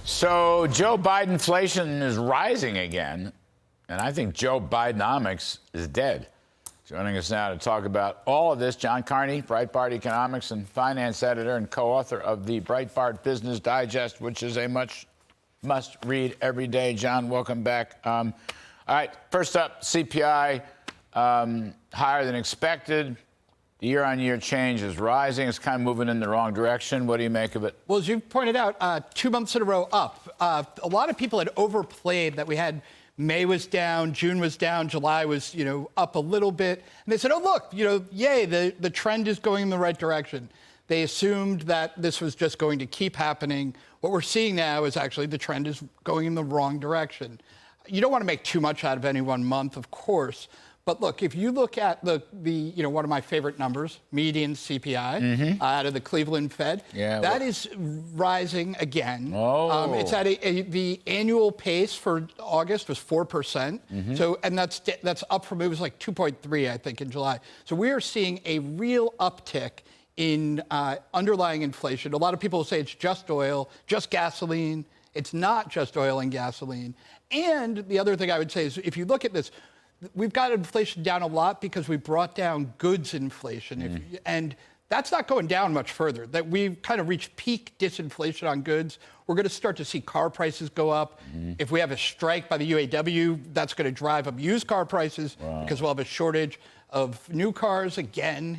So Joe Biden inflation is rising again, and I think Joe Bidenomics is dead. Joining us now to talk about all of this, John Carney, Breitbart economics and finance editor and co-author of the Breitbart Business Digest, which is a must-read every day. John, welcome back. All right, first up, CPI higher than expected. The year-on-year change is rising. It's kind of moving in the wrong direction. What do you make of it? Well, as you pointed out, 2 months in a row up. A lot of people had overplayed that we had May was down, June was down, July was, up a little bit. And they said, oh, look, yay, the trend is going in the right direction. They assumed that this was just going to keep happening. What we're seeing now is actually the trend is going in the wrong direction. You don't want to make too much out of any 1 month, of course. But look, if you look at the one of my favorite numbers, median CPI out of the Cleveland Fed, that is rising again. Oh. It's at the annual pace for August was 4%. So, and that's up from, it was like 2.3, I think, in July. So we are seeing a real uptick in underlying inflation. A lot of people say it's just oil, just gasoline. It's not just oil and gasoline. And the other thing I would say is, if you look at this, we've got inflation down a lot because we brought down goods inflation. And that's not going down much further. That we've kind of reached peak disinflation on goods. We're going to start to see car prices go up. If we have a strike by the UAW, that's going to drive up used car prices because we'll have a shortage of new cars again.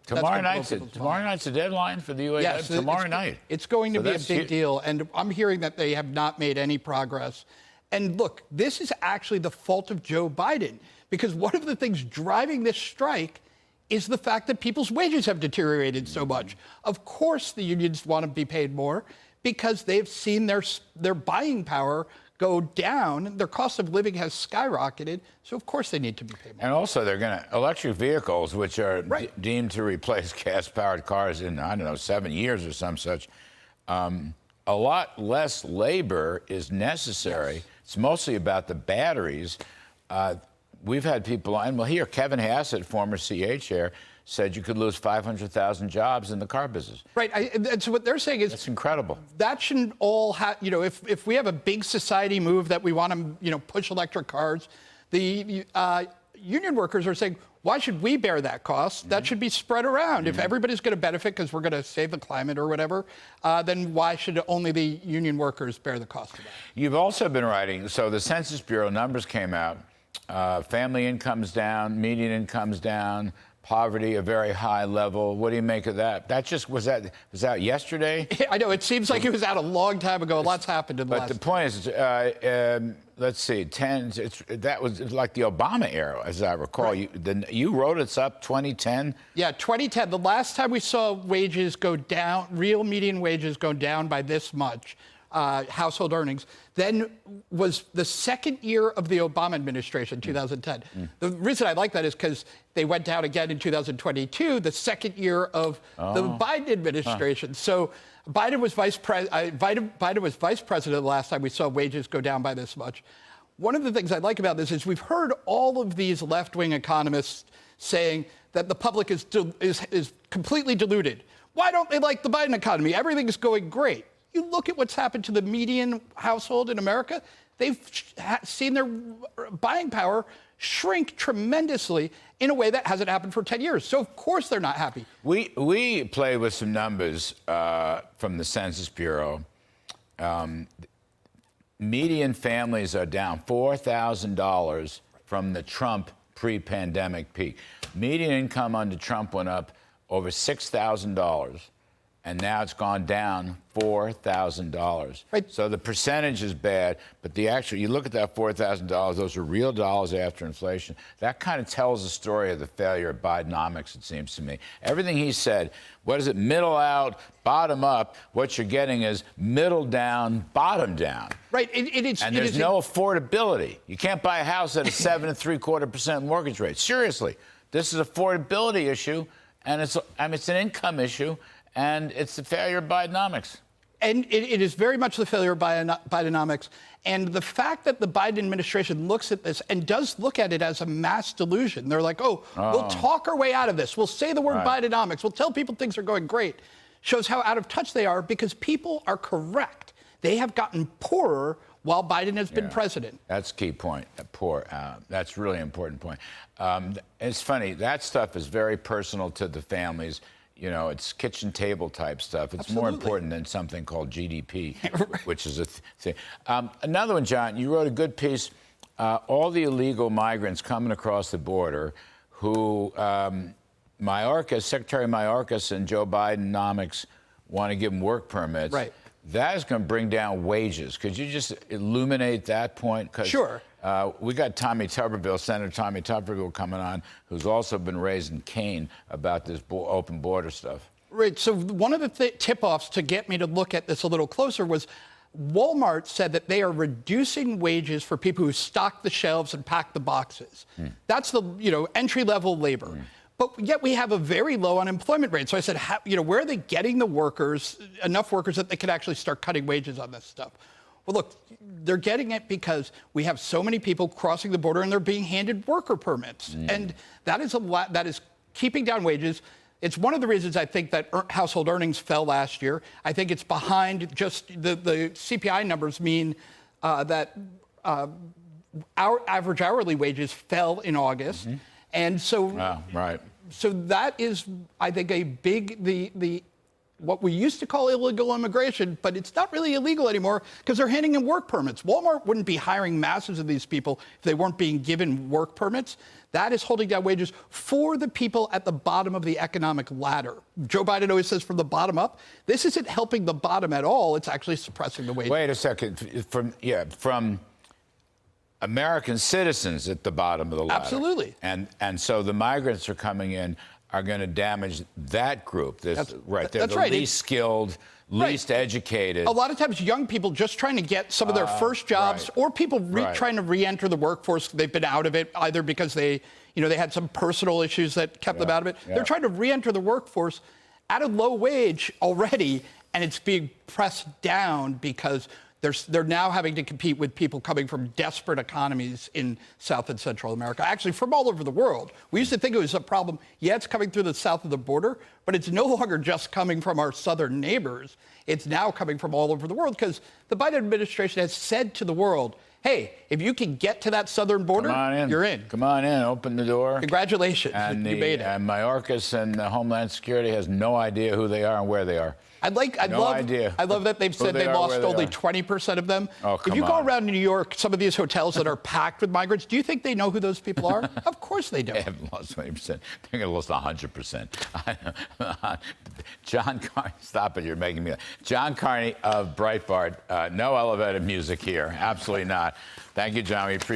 Tomorrow night's the deadline for the UAW. Yes, tomorrow night. It's going to be a big deal. And I'm hearing that they have not made any progress. And look, this is actually the fault of Joe Biden, because one of the things driving this strike is the fact that people's wages have deteriorated so much. Of course, the unions want to be paid more because they've seen their buying power go down. Their cost of living has skyrocketed. So, of course, they need to be paid more. And also, they're going to electric vehicles, which are deemed to replace gas-powered cars in, 7 years or some such. A lot less labor is necessary. Yes. It's mostly about the batteries. We've had people on, here, Kevin Hassett, former CA chair, said you could lose 500,000 jobs in the car business. Right, and so what they're saying is... That's incredible. That shouldn't all have, if we have a big society move that we want to, push electric cars, the union workers are saying, why should we bear that cost? That should be spread around. If everybody's going to benefit because we're going to save the climate or whatever, then why should only the union workers bear the cost of that? You've also been writing, so the Census Bureau numbers came out. Family income's down, median income's down, poverty a very high level. What do you make of that? Was out yesterday? I know, it seems like it was out a long time ago. A lot's happened in the last... But the point is, let's see, that was like the Obama era, as I recall. Right. You wrote it's up 2010? Yeah, 2010. The last time we saw wages go down, real median wages go down by this much, household earnings, then was the second year of the Obama administration, 2010. The reason I like that is because they went down again in 2022, the second year of the Biden administration. So Biden was vice president the last time we saw wages go down by this much. One of the things I like about this is we've heard all of these left-wing economists saying that the public is completely deluded. Why don't they like the Biden economy? Everything is going great. You look at what's happened to the median household in America, they've seen their buying power shrink tremendously in a way that hasn't happened for 10 years. So, of course, they're not happy. We play with some numbers from the Census Bureau. Median families are down $4,000 from the Trump pre-pandemic peak. Median income under Trump went up over $6,000. And now it's gone down $4,000. Right. So the percentage is bad, but you look at that $4,000, those are real dollars after inflation. That kind of tells the story of the failure of Bidenomics, it seems to me. Everything he said, what is it, middle out, bottom up, what you're getting is middle down, bottom down. Right, and there's no affordability. You can't buy a house at a 7.75% mortgage rate. Seriously, this is an affordability issue, and it's an income issue. And it's the failure of Bidenomics. And it is very much the failure of Bidenomics. And the fact that the Biden administration looks at this and does look at it as a mass delusion. They're like, we'll talk our way out of this. We'll say the word Bidenomics. We'll tell people things are going great. Shows how out of touch they are, because people are correct. They have gotten poorer while Biden has been president. That's a key point. Poor. That's a really important point. It's funny. That stuff is very personal to the families. You know, it's kitchen table type stuff. It's more important than something called GDP, which is a thing. Another one, John, you wrote a good piece. All the illegal migrants coming across the border who Secretary Mayorkas and Joe Bidenomics want to give them work permits. Right. That is going to bring down wages. Could you just illuminate that point? Sure. We got Senator Tommy Tuberville coming on, who's also been raising Cain about this open border stuff. Right. So one of the tip-offs to get me to look at this a little closer was Walmart said that they are reducing wages for people who stock the shelves and pack the boxes. That's the entry-level labor. But yet we have a very low unemployment rate. So I said, where are they getting the workers, enough workers that they could actually start cutting wages on this stuff? Well, look, they're getting it because we have so many people crossing the border and they're being handed worker permits. And that is keeping down wages. It's one of the reasons I think that household earnings fell last year. I think it's behind just the CPI numbers mean that our average hourly wages fell in August. And so, so that is, I think, a big, what we used to call illegal immigration, but it's not really illegal anymore because they're handing in work permits. Walmart wouldn't be hiring masses of these people if they weren't being given work permits. That is holding down wages for the people at the bottom of the economic ladder. Joe Biden always says from the bottom up. This isn't helping the bottom at all. It's actually suppressing the wages. Wait a second. From American citizens at the bottom of the ladder. Absolutely. And so the migrants are coming in are going to damage that group. They're That's the right. least skilled, least educated. A lot of times young people just trying to get some of their first jobs or people trying to re-enter the workforce. They've been out of it either because they had some personal issues that kept them out of it. They're trying to re-enter the workforce at a low wage already, and it's being pressed down because they're now having to compete with people coming from desperate economies in South and Central America, actually from all over the world. We used to think it was a problem. Yeah, it's coming through the south of the border, but it's no longer just coming from our southern neighbors. It's now coming from all over the world because the Biden administration has said to the world, hey, if you can get to that southern border, you're in. Come on in, open the door. Congratulations, you made it. And Mayorkas and Homeland Security has no idea who they are and where they are. I love that they've said they lost only 20% of them. Oh, if you go around New York, some of these hotels that are packed with migrants, do you think they know who those people are? Of course they don't. They haven't lost 20%. They're going to lose 100%. John Carney, stop it, you're making me laugh. John Carney of Breitbart, no elevator music here. Absolutely not. Thank you, John. We appreciate it.